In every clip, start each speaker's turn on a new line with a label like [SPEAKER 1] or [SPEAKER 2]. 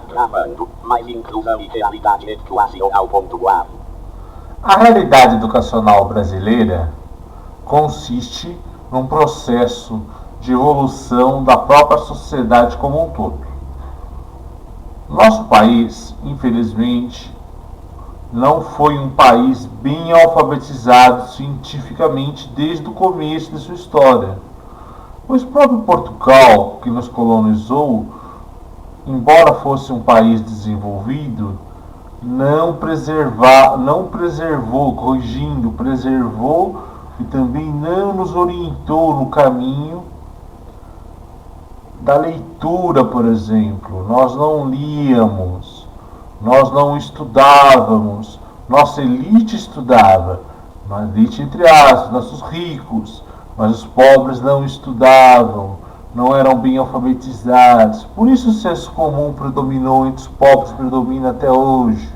[SPEAKER 1] Gravando, mais inclusão e realidade educacional.com.
[SPEAKER 2] A realidade educacional brasileira consiste num processo de evolução da própria sociedade como um todo. Nosso país, infelizmente, não foi um país bem alfabetizado cientificamente desde o começo de sua história. Pois o próprio Portugal, que nos colonizou, embora fosse um país desenvolvido, não preservou e também não nos orientou no caminho da leitura, por exemplo. Nós não líamos, nós não estudávamos, nossa elite estudava, uma elite entre aspas, nossos ricos, mas os pobres não estudavam, não eram bem alfabetizados. Por isso o senso comum predominou entre os pobres, predomina até hoje.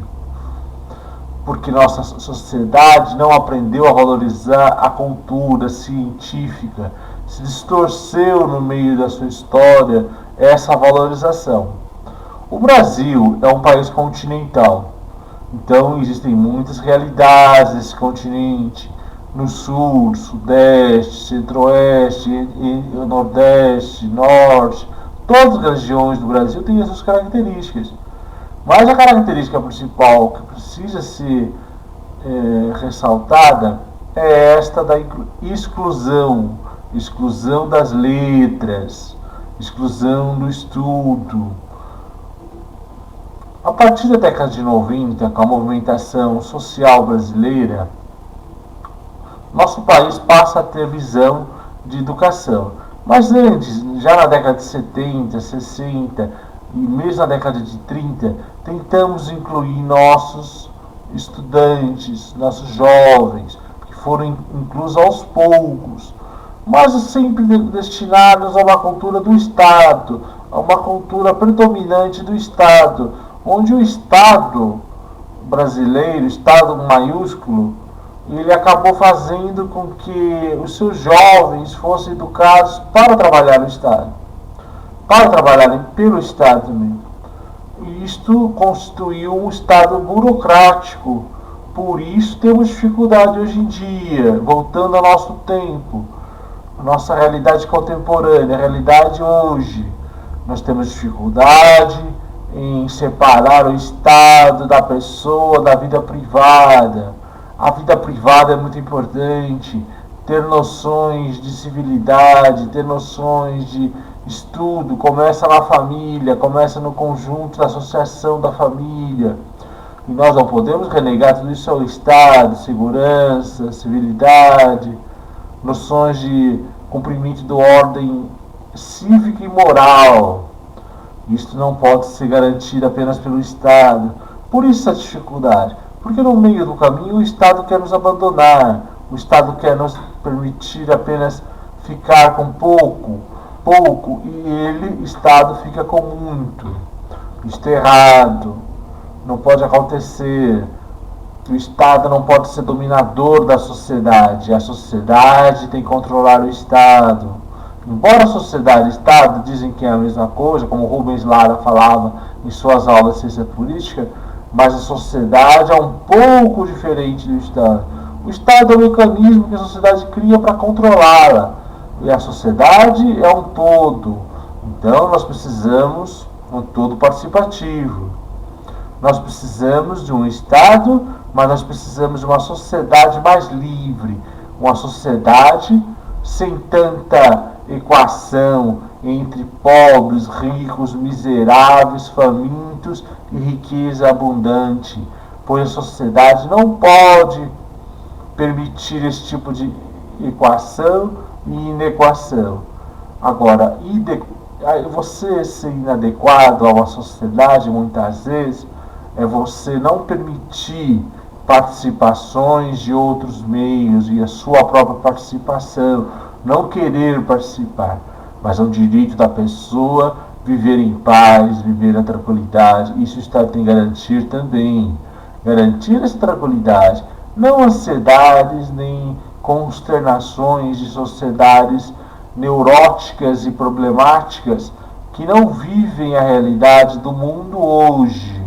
[SPEAKER 2] Porque nossa sociedade não aprendeu a valorizar a cultura científica, se distorceu no meio da sua história essa valorização. O Brasil é um país continental, então existem muitas realidades nesse continente, no sul, sudeste, centro-oeste, nordeste, norte. Todas as regiões do Brasil têm as suas características. Mas a característica principal que precisa ser ressaltada é esta da exclusão das letras, exclusão do estudo. A partir da década de 90, com a movimentação social brasileira, nosso país passa a ter visão de educação. Mas antes, já na década de 70, 60 e mesmo na década de 30, tentamos incluir nossos estudantes, nossos jovens, que foram inclusos aos poucos, mas sempre destinados a uma cultura do Estado, a uma cultura predominante do Estado, onde o Estado brasileiro, Estado maiúsculo, ele acabou fazendo com que os seus jovens fossem educados para trabalhar no Estado, para trabalharem pelo Estado também. E isto constituiu um Estado burocrático. Por isso temos dificuldade hoje em dia, voltando ao nosso tempo, a nossa realidade contemporânea, a realidade hoje. Nós temos dificuldade em separar o Estado da pessoa, da vida privada. A vida privada é muito importante, ter noções de civilidade, ter noções de estudo, começa na família, começa no conjunto da associação da família. E nós não podemos renegar tudo isso ao Estado, segurança, civilidade, noções de cumprimento da ordem cívica e moral. Isto não pode ser garantido apenas pelo Estado. Por isso a dificuldade. Porque no meio do caminho o Estado quer nos abandonar, o Estado quer nos permitir apenas ficar com pouco, e ele, Estado, fica com muito. Isto é errado, não pode acontecer. O Estado não pode ser dominador da sociedade, a sociedade tem que controlar o Estado. Embora a sociedade e o Estado dizem que é a mesma coisa, como Rubens Lara falava em suas aulas de ciência política, mas a sociedade é um pouco diferente do Estado. O Estado é um mecanismo que a sociedade cria para controlá-la. E a sociedade é um todo. Então nós precisamos de um todo participativo. Nós precisamos de um Estado, mas nós precisamos de uma sociedade mais livre. Uma sociedade sem tanta equação entre pobres, ricos, miseráveis, famintos e riqueza abundante, pois a sociedade não pode permitir esse tipo de equação e inequação. Agora, você ser inadequado a uma sociedade, muitas vezes, é você não permitir participações de outros meios e a sua própria participação, não querer participar, mas é um direito da pessoa viver em paz, viver na tranquilidade. Isso o Estado tem que garantir também. Garantir essa tranquilidade, não ansiedades nem consternações de sociedades neuróticas e problemáticas que não vivem a realidade do mundo hoje,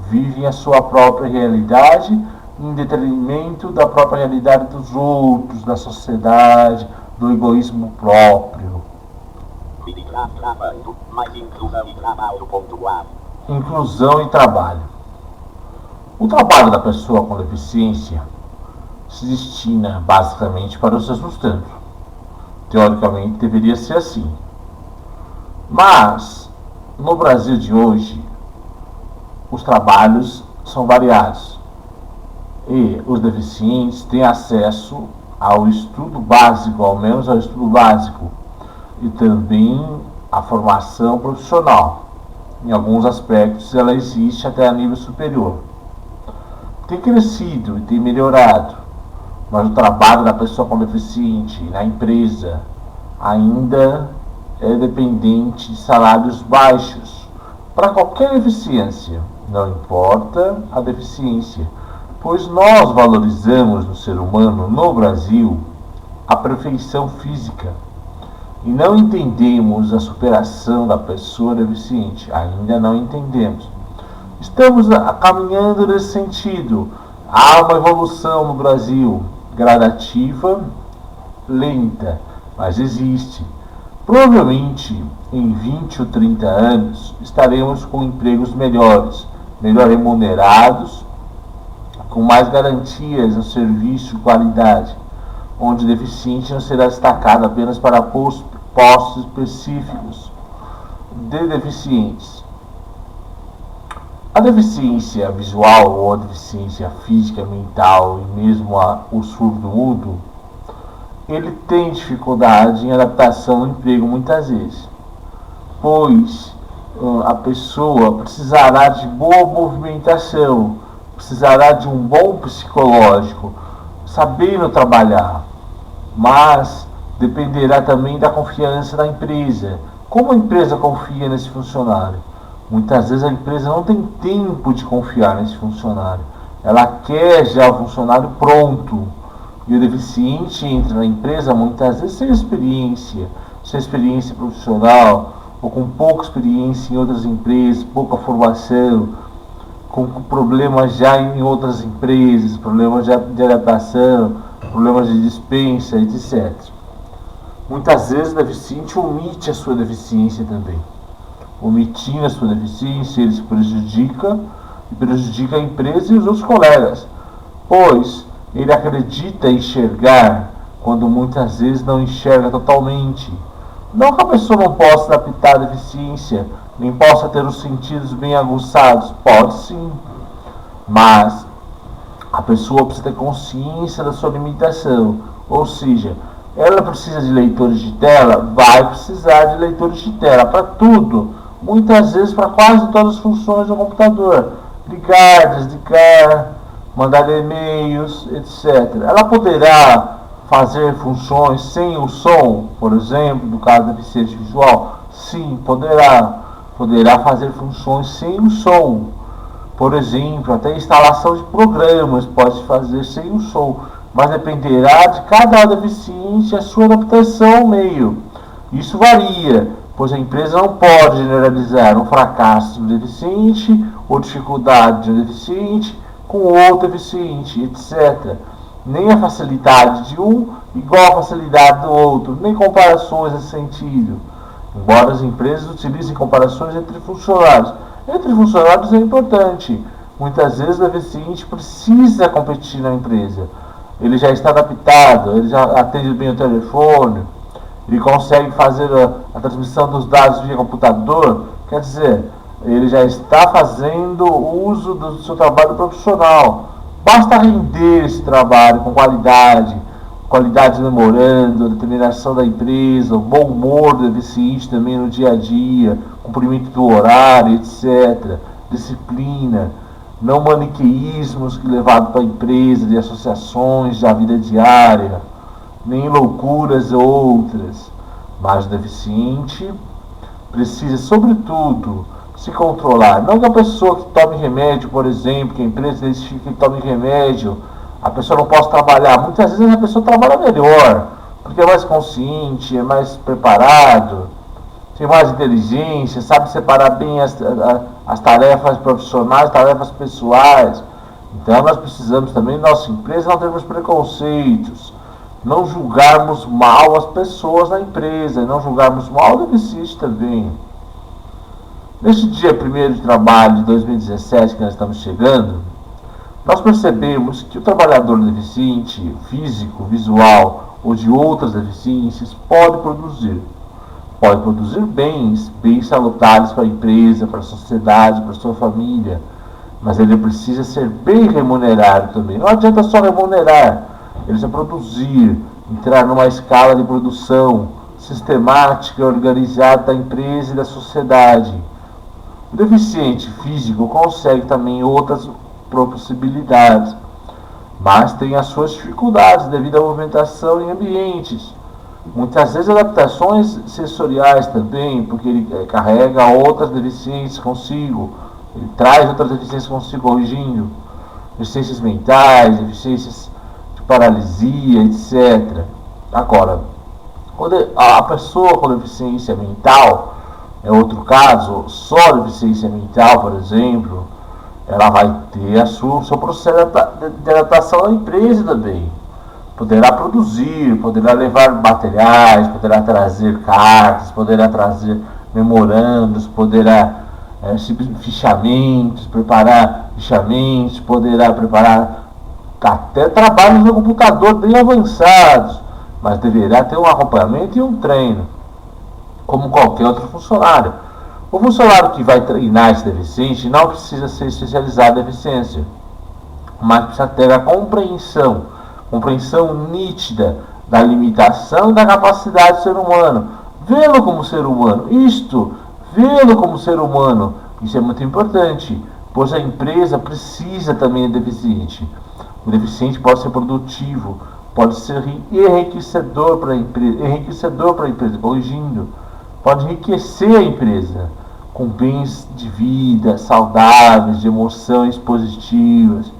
[SPEAKER 2] vivem a sua própria realidade em detrimento da própria realidade dos outros, da sociedade, do egoísmo próprio. Inclusão e trabalho. O trabalho da pessoa com deficiência se destina basicamente para o seu sustento. Teoricamente deveria ser assim. Mas, no Brasil de hoje, os trabalhos são variados e os deficientes têm acesso ao estudo básico, ao menos ao estudo básico, e também à formação profissional. Em alguns aspectos ela existe até a nível superior. Tem crescido e tem melhorado, mas o trabalho da pessoa com deficiente na empresa ainda é dependente de salários baixos para qualquer deficiência, não importa a deficiência, pois nós valorizamos no ser humano, no Brasil, a perfeição física e não entendemos a superação da pessoa deficiente, ainda não entendemos. Estamos caminhando nesse sentido. Há uma evolução no Brasil, gradativa, lenta, mas existe. Provavelmente em 20 ou 30 anos estaremos com empregos melhores, melhor remunerados, com mais garantias no serviço e qualidade, onde o deficiente não será destacado apenas para postos específicos de deficientes. A deficiência visual ou a deficiência física, mental e mesmo o surdo-mudo, ele tem dificuldade em adaptação ao emprego muitas vezes, pois a pessoa precisará de boa movimentação, precisará de um bom psicológico, sabendo trabalhar, mas dependerá também da confiança da empresa. Como a empresa confia nesse funcionário? Muitas vezes a empresa não tem tempo de confiar nesse funcionário. Ela quer já o funcionário pronto. E o deficiente entra na empresa muitas vezes sem experiência profissional, ou com pouca experiência em outras empresas, pouca formação, com problemas já em outras empresas, problemas de adaptação, problemas de dispensa, etc. Muitas vezes o deficiente omite a sua deficiência também. Omitindo a sua deficiência, ele se prejudica e prejudica a empresa e os outros colegas, pois ele acredita enxergar quando muitas vezes não enxerga totalmente. Não que a pessoa não possa adaptar a deficiência, nem possa ter os sentidos bem aguçados, pode sim, mas a pessoa precisa ter consciência da sua limitação, ou seja, ela precisa de leitores de tela, vai precisar de leitores de tela para tudo. Muitas vezes para quase todas as funções do computador. Ligar, desligar, mandar e-mails, etc. Ela poderá fazer funções sem o som, por exemplo, no caso da deficiência visual? Sim, poderá. Poderá fazer funções sem o som. Por exemplo, até instalação de programas pode fazer sem o som, mas dependerá de cada deficiente a sua adaptação ao meio. Isso varia, pois a empresa não pode generalizar um fracasso do deficiente ou dificuldade de um deficiente com outro deficiente, etc. Nem a facilidade de um igual à facilidade do outro, nem comparações nesse sentido. Embora as empresas utilizem comparações entre funcionários. Entre funcionários é importante. Muitas vezes o deficiente precisa competir na empresa. Ele já está adaptado, ele já atende bem o telefone, ele consegue fazer a transmissão dos dados via computador, quer dizer, ele já está fazendo uso do seu trabalho profissional. Basta render esse trabalho com qualidade de memorando, determinação da empresa, o bom humor do deficiente também no dia a dia, cumprimento do horário, etc. Disciplina, não maniqueísmos levados para a empresa, de associações da vida diária, nem loucuras outras. Mas o deficiente precisa, sobretudo, se controlar. Não que a pessoa que tome remédio, por exemplo, que a empresa identifique que tome remédio, a pessoa não possa trabalhar. Muitas vezes a pessoa trabalha melhor, porque é mais consciente, é mais preparado, tem mais inteligência, sabe separar bem as tarefas profissionais, tarefas pessoais. Então nós precisamos também, nossa empresa, não termos preconceitos, não julgarmos mal as pessoas na empresa, não julgarmos mal o deficiente também. Neste dia 1º de trabalho de 2017 que nós estamos chegando, nós percebemos que o trabalhador deficiente, físico, visual ou de outras deficiências, pode produzir bens salutares para a empresa, para a sociedade, para a sua família, mas ele precisa ser bem remunerado também. Não adianta só remunerar, ele precisa produzir, entrar numa escala de produção sistemática e organizada da empresa e da sociedade. O deficiente físico consegue também outras possibilidades, mas tem as suas dificuldades devido à movimentação em ambientes. Muitas vezes adaptações sensoriais também, porque ele carrega outras deficiências consigo, ele traz outras deficiências consigo, corrigindo deficiências mentais, deficiências de paralisia, etc. Agora, quando a pessoa com deficiência mental, é outro caso, só deficiência mental, por exemplo, ela vai ter o seu processo de adaptação à empresa também. Poderá produzir, poderá levar materiais, poderá trazer cartas, poderá trazer memorandos, poderá fichamentos, preparar fichamentos, poderá preparar até trabalhos no computador bem avançados, mas deverá ter um acompanhamento e um treino, como qualquer outro funcionário. O funcionário que vai treinar esse deficiente não precisa ser especializado em deficiência, mas precisa ter a compreensão nítida da limitação e da capacidade do ser humano, vê-lo como ser humano, vê-lo como ser humano, isso é muito importante, pois a empresa precisa também de deficiente. O deficiente pode ser produtivo, pode ser enriquecedor para a empresa, corrigindo, pode enriquecer a empresa com bens de vida, saudáveis, de emoções positivas,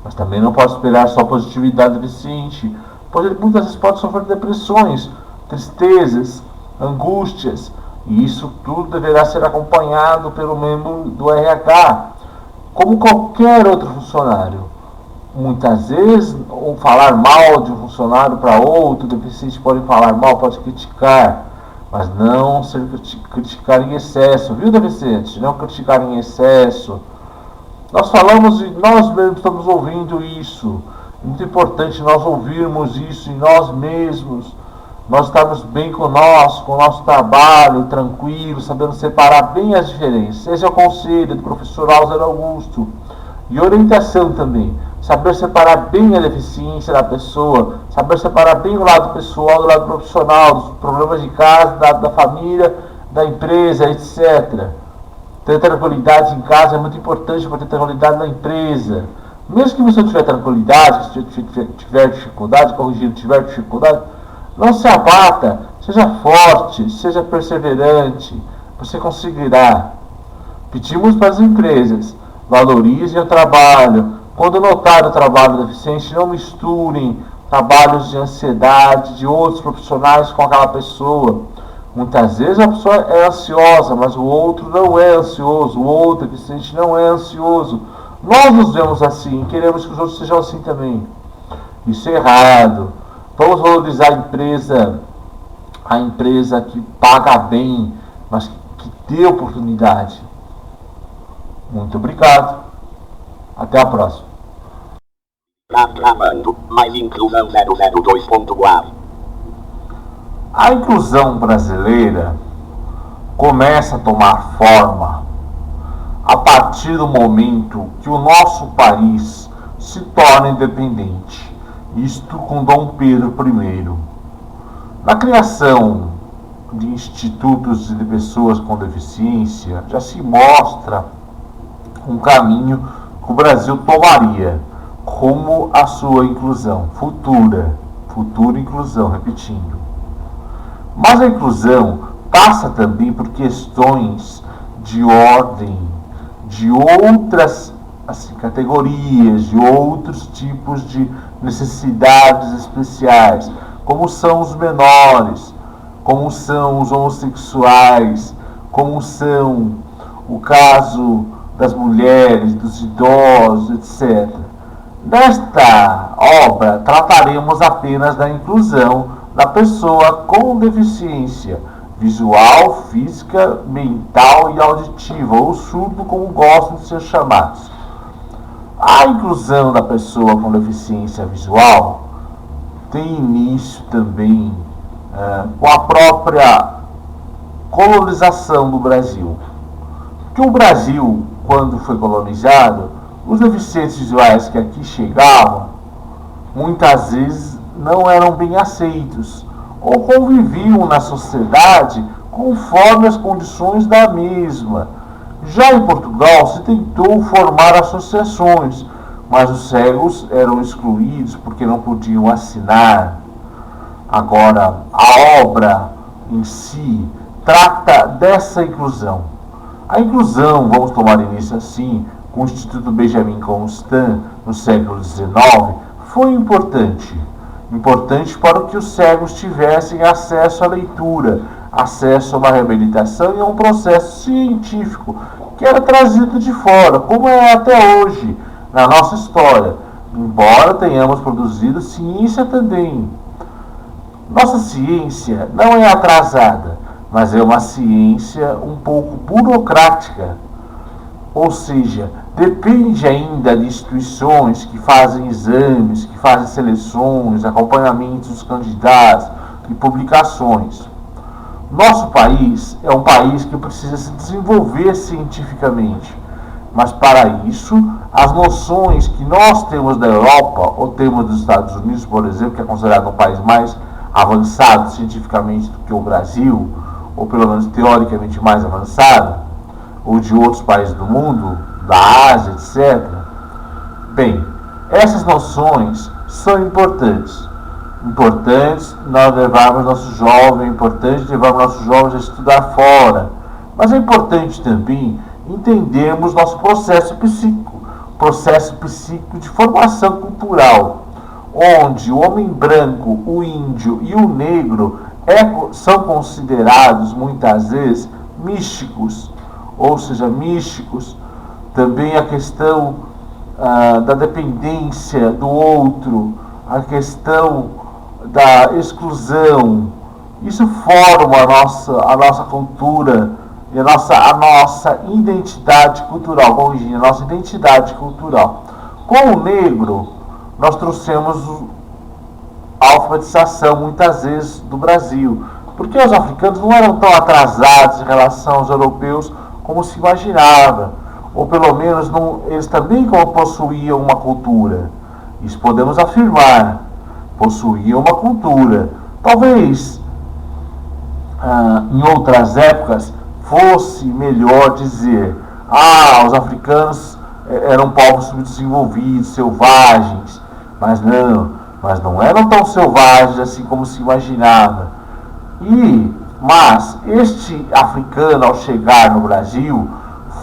[SPEAKER 2] mas também não pode esperar só positividade deficiente, pois ele muitas vezes pode sofrer depressões, tristezas, angústias, e isso tudo deverá ser acompanhado pelo membro do RH, como qualquer outro funcionário. Muitas vezes, falar mal de um funcionário para outro, deficiente pode falar mal, pode criticar, mas não criticar em excesso, viu, deficiente? Não criticar em excesso. Nós falamos e nós mesmos estamos ouvindo isso. É muito importante nós ouvirmos isso em nós mesmos. Nós estarmos bem com o nosso trabalho, tranquilo, sabendo separar bem as diferenças. Esse é o conselho do professor Alzero Augusto. E orientação também. Saber separar bem a deficiência da pessoa, saber separar bem o lado pessoal do lado profissional, dos problemas de casa, da família, da empresa, etc. Ter tranquilidade em casa é muito importante para ter tranquilidade na empresa. Mesmo que você não tiver tranquilidade, se tiver dificuldade, corrigindo, tiver dificuldade, não se abata, seja forte, seja perseverante, você conseguirá. Pedimos para as empresas, valorizem o trabalho. Quando notar o trabalho deficiente, não misturem trabalhos de ansiedade de outros profissionais com aquela pessoa. Muitas vezes a pessoa é ansiosa, mas o outro não é ansioso, o outro deficiente não é ansioso. Nós nos vemos assim, queremos que os outros sejam assim também. Isso é errado. Vamos valorizar a empresa que paga bem, mas que dê oportunidade. Muito obrigado. Até a próxima.
[SPEAKER 1] Gravando mais inclusão 002.4.
[SPEAKER 2] A inclusão brasileira começa a tomar forma a partir do momento que o nosso país se torna independente, isto com Dom Pedro I. Na criação de institutos de pessoas com deficiência, já se mostra um caminho que o Brasil tomaria como a sua inclusão futura inclusão, repetindo. Mas a inclusão passa também por questões de ordem, de outras categorias, de outros tipos de necessidades especiais, como são os menores, como são os homossexuais, como são o caso das mulheres, dos idosos, etc. Nesta obra, trataremos apenas da inclusão da pessoa com deficiência visual, física, mental e auditiva, ou surdo, como gostam de ser chamados. A inclusão da pessoa com deficiência visual tem início também com a própria colonização do Brasil. Porque o Brasil, quando foi colonizado, os deficientes visuais que aqui chegavam, muitas vezes não eram bem aceitos, ou conviviam na sociedade conforme as condições da mesma. Já em Portugal se tentou formar associações, mas os cegos eram excluídos porque não podiam assinar. Agora, a obra em si trata dessa inclusão. A inclusão, vamos tomar início assim, com o Instituto Benjamin Constant, no século XIX, foi importante. Importante para que os cegos tivessem acesso à leitura, acesso a uma reabilitação e a um processo científico que era trazido de fora, como é até hoje na nossa história, embora tenhamos produzido ciência também. Nossa ciência não é atrasada, mas é uma ciência um pouco burocrática, ou seja, depende ainda de instituições que fazem exames, que fazem seleções, acompanhamentos dos candidatos e publicações. Nosso país é um país que precisa se desenvolver cientificamente, mas para isso, as noções que nós temos da Europa, ou temos dos Estados Unidos, por exemplo, que é considerado um país mais avançado cientificamente do que o Brasil, ou pelo menos teoricamente mais avançado, ou de outros países do mundo, da Ásia, etc. Bem, essas noções são importantes. Importantes nós levarmos nossos jovens, é importante levarmos nossos jovens a estudar fora. Mas é importante também entendermos nosso processo psíquico de formação cultural, onde o homem branco, o índio e o negro são considerados muitas vezes místicos, ou seja, místicos. Também a questão da dependência do outro, a questão da exclusão, isso forma a nossa cultura e a nossa identidade cultural, a nossa identidade cultural. Com o negro, nós trouxemos a alfabetização muitas vezes do Brasil, porque os africanos não eram tão atrasados em relação aos europeus como se imaginava, ou pelo menos eles também possuíam uma cultura. Isso podemos afirmar, possuíam uma cultura. Talvez em outras épocas fosse melhor dizer: os africanos eram povos subdesenvolvidos, selvagens, mas não eram tão selvagens assim como se imaginava. Mas este africano, ao chegar no Brasil,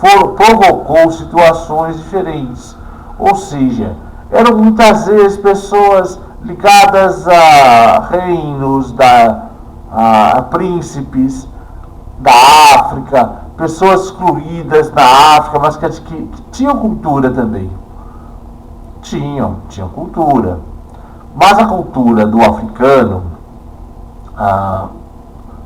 [SPEAKER 2] provocou situações diferentes. Ou seja, eram muitas vezes pessoas ligadas a reinos, a príncipes da África, pessoas excluídas da África, mas que tinham cultura também. Tinham cultura. Mas a cultura do africano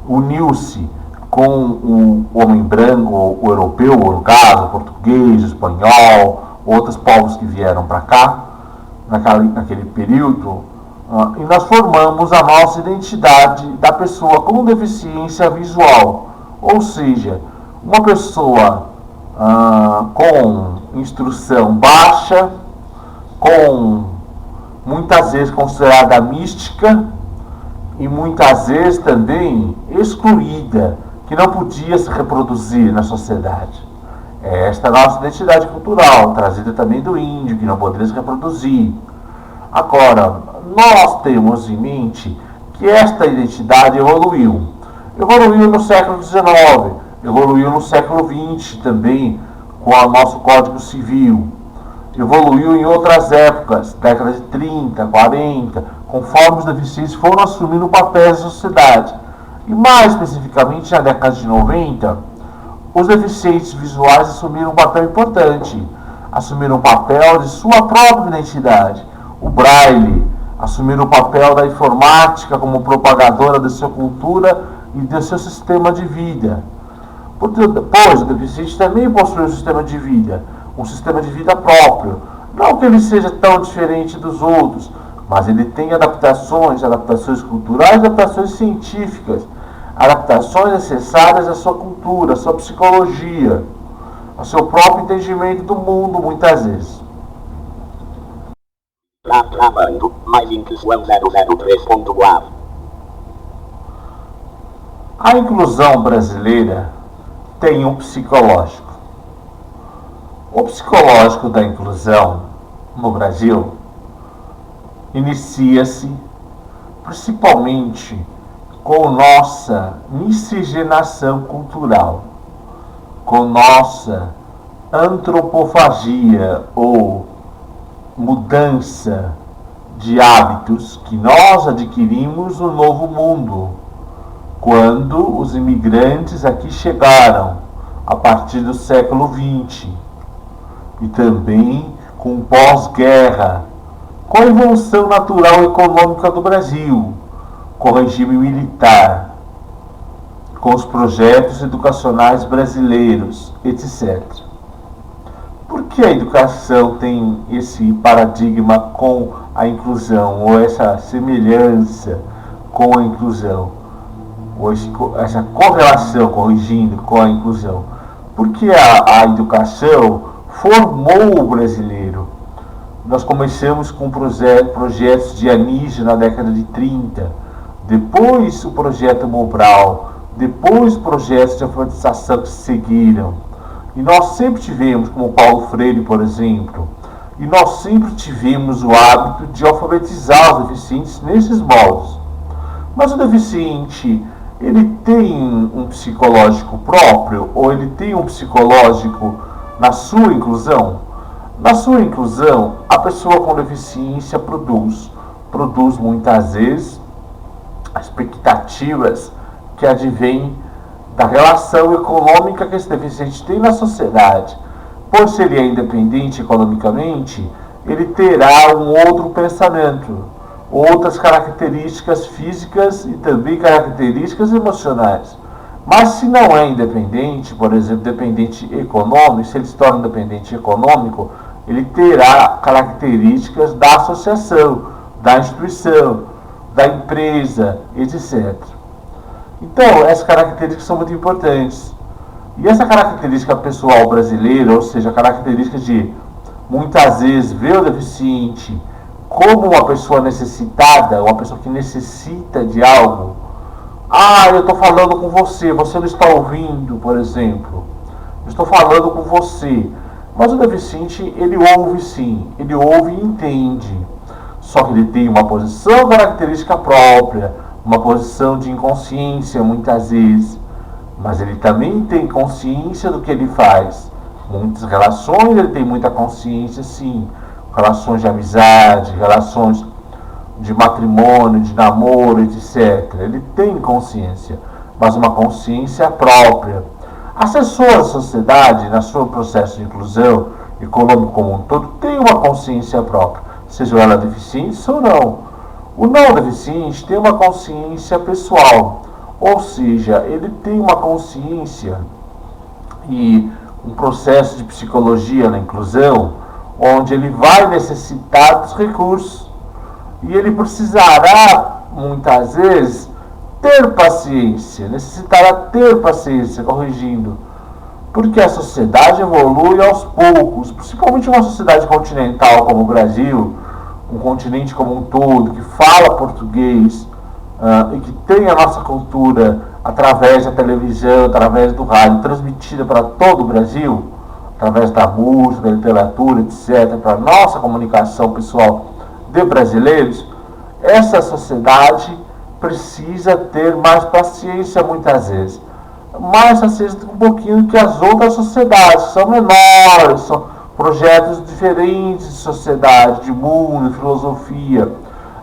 [SPEAKER 2] uniu-se com o homem branco, o europeu, ou no caso, o português, o espanhol, outros povos que vieram para cá, naquele período, e nós formamos a nossa identidade da pessoa com deficiência visual. Ou seja, uma pessoa com instrução baixa, com muitas vezes considerada mística e muitas vezes também excluída, que não podia se reproduzir na sociedade. Esta é a nossa identidade cultural, trazida também do índio, que não poderia se reproduzir. Agora, nós temos em mente que esta identidade evoluiu. Evoluiu no século XIX, evoluiu no século XX também, com o nosso Código Civil. Evoluiu em outras épocas, décadas de 30, 40, conforme os deficientes foram assumindo papéis da sociedade. E mais especificamente, na década de 90, os deficientes visuais assumiram um papel importante, assumiram o papel de sua própria identidade. O Braille assumiram o papel da informática como propagadora de sua cultura e de seu sistema de vida. Pois o deficiente também possui um sistema de vida próprio. Não que ele seja tão diferente dos outros, mas ele tem adaptações culturais, adaptações científicas, adaptações necessárias à sua cultura, à sua psicologia, ao seu próprio entendimento do mundo, muitas vezes.
[SPEAKER 1] Travando, mais inclusão 003.guav.
[SPEAKER 2] A inclusão brasileira tem um psicológico. O psicológico da inclusão no Brasil inicia-se principalmente com nossa miscigenação cultural, com nossa antropofagia ou mudança de hábitos que nós adquirimos no Novo Mundo, quando os imigrantes aqui chegaram a partir do século XX, e também com o pós-guerra, com a evolução natural e econômica do Brasil, com o regime militar, com os projetos educacionais brasileiros, etc. Por que a educação tem esse paradigma com a inclusão, ou essa semelhança com a inclusão, ou essa correlação, corrigindo, com a inclusão? Porque a educação formou o brasileiro. Nós começamos com projetos de Anísio na década de 30, depois o projeto Mobral, depois projetos de alfabetização que se seguiram. E nós sempre tivemos, como Paulo Freire, por exemplo, e nós sempre tivemos o hábito de alfabetizar os deficientes nesses moldes. Mas o deficiente, ele tem um psicológico próprio, ou ele tem um psicológico na sua inclusão? Na sua inclusão, a pessoa com deficiência produz muitas vezes expectativas que advêm da relação econômica que esse deficiente tem na sociedade. Pois se ele é independente economicamente, ele terá um outro pensamento, outras características físicas e também características emocionais. Mas se não é independente, por exemplo, dependente econômico, se ele se torna dependente econômico, ele terá características da associação, da instituição, da empresa, etc. Então, essas características são muito importantes. E essa característica pessoal brasileira, ou seja, a característica de muitas vezes ver o deficiente como uma pessoa necessitada, uma pessoa que necessita de algo. Ah, eu estou falando com você, você não está ouvindo, por exemplo. Eu estou falando com você. Mas o deficiente, ele ouve sim, ele ouve e entende. Só que ele tem uma posição característica própria, uma posição de inconsciência muitas vezes. Mas ele também tem consciência do que ele faz. Muitas relações ele tem muita consciência sim. Relações de amizade, relações de matrimônio, de namoro, etc. Ele tem consciência, mas uma consciência própria. As pessoas da sociedade, no seu processo de inclusão econômico como um todo, tem uma consciência própria, seja ela deficiente ou não. O não deficiente tem uma consciência pessoal, ou seja, ele tem uma consciência e um processo de psicologia na inclusão, onde ele vai necessitar dos recursos. E ele precisará, muitas vezes, ter paciência, necessitará ter paciência, corrigindo. Porque a sociedade evolui aos poucos, principalmente uma sociedade continental como o Brasil, um continente como um todo, que fala português e que tem a nossa cultura através da televisão, através do rádio, transmitida para todo o Brasil, através da música, da literatura, etc., para a nossa comunicação pessoal de brasileiros. Essa sociedade precisa ter mais paciência muitas vezes. Mais paciência um pouquinho que as outras sociedades, são menores, são projetos diferentes de sociedade, de mundo, de filosofia.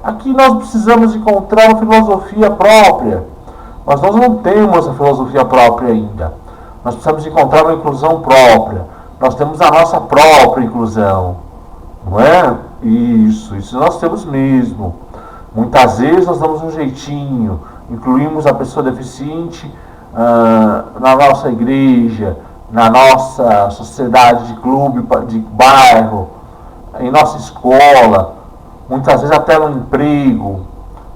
[SPEAKER 2] Aqui nós precisamos encontrar uma filosofia própria, Mas nós não temos a filosofia própria ainda. Nós precisamos encontrar uma inclusão própria. Nós temos a nossa própria inclusão. Não é? Isso nós temos mesmo. Muitas vezes nós damos um jeitinho, incluímos a pessoa deficiente na nossa igreja, na nossa sociedade de clube, de bairro, em nossa escola, muitas vezes até no emprego.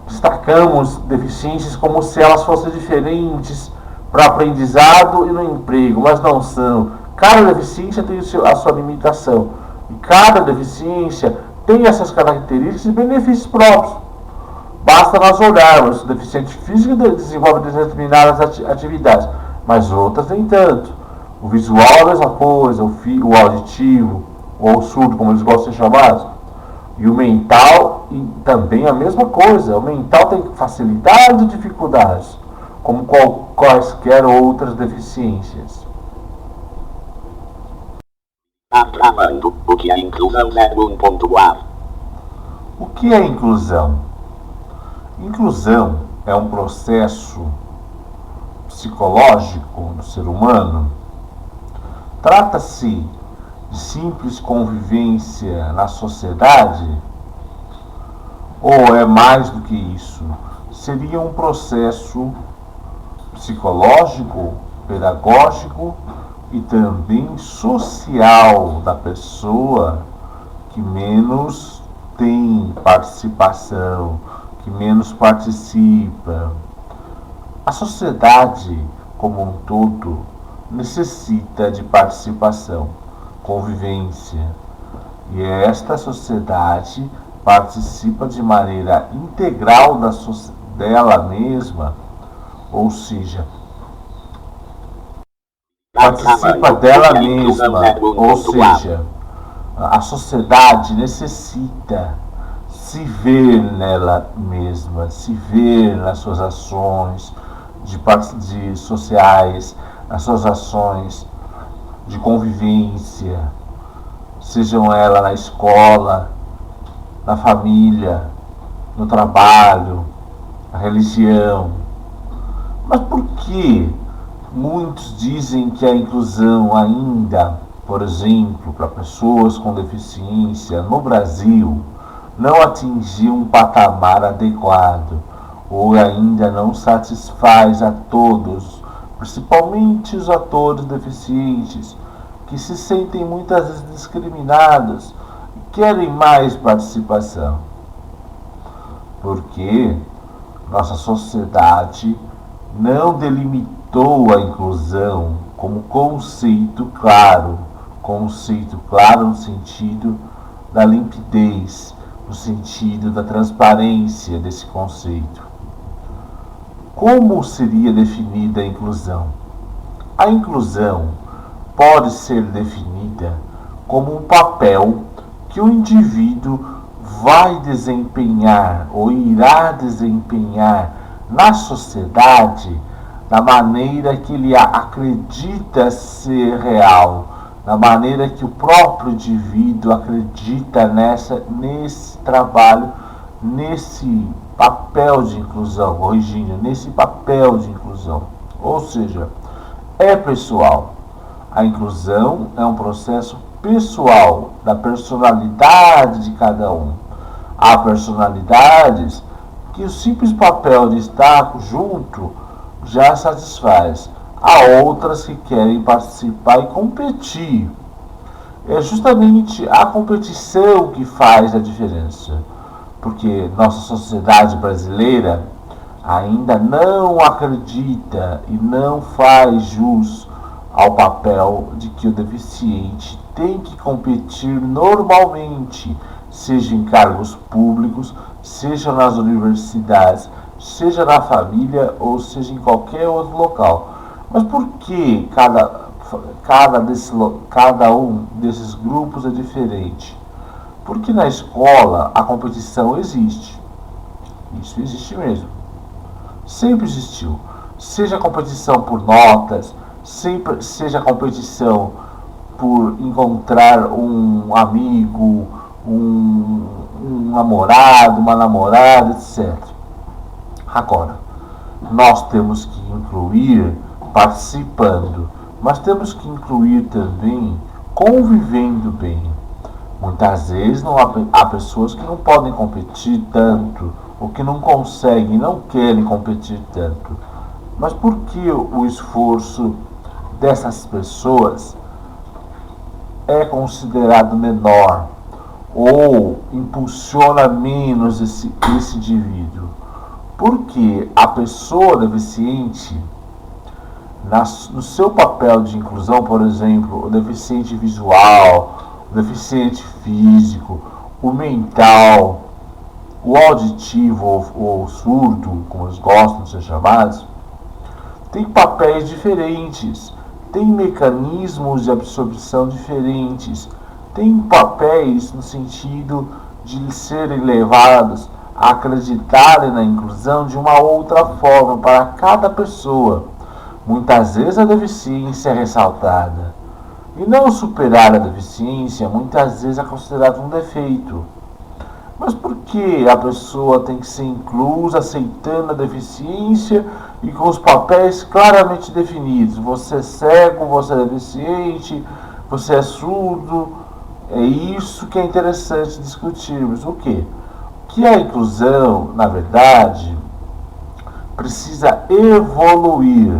[SPEAKER 2] Destacamos deficiências como se elas fossem diferentes para aprendizado e no emprego, mas não são. Cada deficiência tem a sua limitação e cada deficiência tem essas características e benefícios próprios. Basta nós olharmos, o deficiente físico desenvolve determinadas atividades, mas outras nem tanto. O visual é a mesma coisa, o auditivo, ou o surdo, como eles gostam de ser chamados. E o mental também é a mesma coisa. O mental tem facilidades e dificuldades, como quaisquer outras deficiências.
[SPEAKER 1] Travando. O que é inclusão 01.4?
[SPEAKER 2] O que é inclusão? Inclusão é um processo psicológico do ser humano. Trata-se de simples convivência na sociedade? Ou é mais do que isso? Seria um processo psicológico, pedagógico e também social da pessoa que menos tem participação, que menos participa. A sociedade como um todo necessita de participação, convivência, e esta sociedade participa de maneira integral dela mesma, ou seja, participa dela mesma, ou seja, a sociedade necessita se ver nela mesma, se ver nas suas ações de sociais, nas suas ações de convivência, sejam elas na escola, na família, no trabalho, na religião. Mas por que muitos dizem que a inclusão ainda, por exemplo, para pessoas com deficiência no Brasil, não atingiu um patamar adequado ou ainda não satisfaz a todos, principalmente os atores deficientes, que se sentem muitas vezes discriminados e querem mais participação? Porque nossa sociedade não delimitou a inclusão como conceito claro no sentido da limpidez, no sentido da transparência desse conceito. Como seria definida a inclusão? A inclusão pode ser definida como um papel que o indivíduo vai desempenhar ou irá desempenhar na sociedade da maneira que ele acredita ser real, da maneira que o próprio indivíduo acredita nesse trabalho, nesse papel de inclusão, nesse papel de inclusão. Ou seja, é pessoal. A inclusão é um processo pessoal, da personalidade de cada um. Há personalidades que o simples papel de estar junto já satisfaz. Há outras que querem participar e competir. É justamente a competição que faz a diferença. Porque nossa sociedade brasileira ainda não acredita e não faz jus ao papel de que o deficiente tem que competir normalmente, seja em cargos públicos, seja nas universidades, seja na família ou seja em qualquer outro local. Mas por que cada um desses grupos é diferente? Porque na escola a competição existe. Isso existe mesmo. Sempre existiu. Seja a competição por notas, seja a competição por encontrar um amigo, um namorado, uma namorada, etc. Agora, nós temos que incluir participando, mas temos que incluir também convivendo bem. Muitas vezes há pessoas que não podem competir tanto, ou que não conseguem, não querem competir tanto. Mas por que o esforço dessas pessoas é considerado menor ou impulsiona menos esse indivíduo? Porque a pessoa deficiente, no seu papel de inclusão, por exemplo, o deficiente visual, o deficiente físico, o mental, o auditivo ou surdo, como eles gostam de ser chamados, tem papéis diferentes, tem mecanismos de absorção diferentes, tem papéis no sentido de serem levados a acreditarem na inclusão de uma outra forma para cada pessoa. Muitas vezes a deficiência é ressaltada. E não superar a deficiência muitas vezes é considerado um defeito. Mas por que a pessoa tem que ser inclusa, aceitando a deficiência e com os papéis claramente definidos? Você é cego, você é deficiente, você é surdo. É isso que é interessante discutirmos. O quê? Que a inclusão, na verdade, precisa evoluir.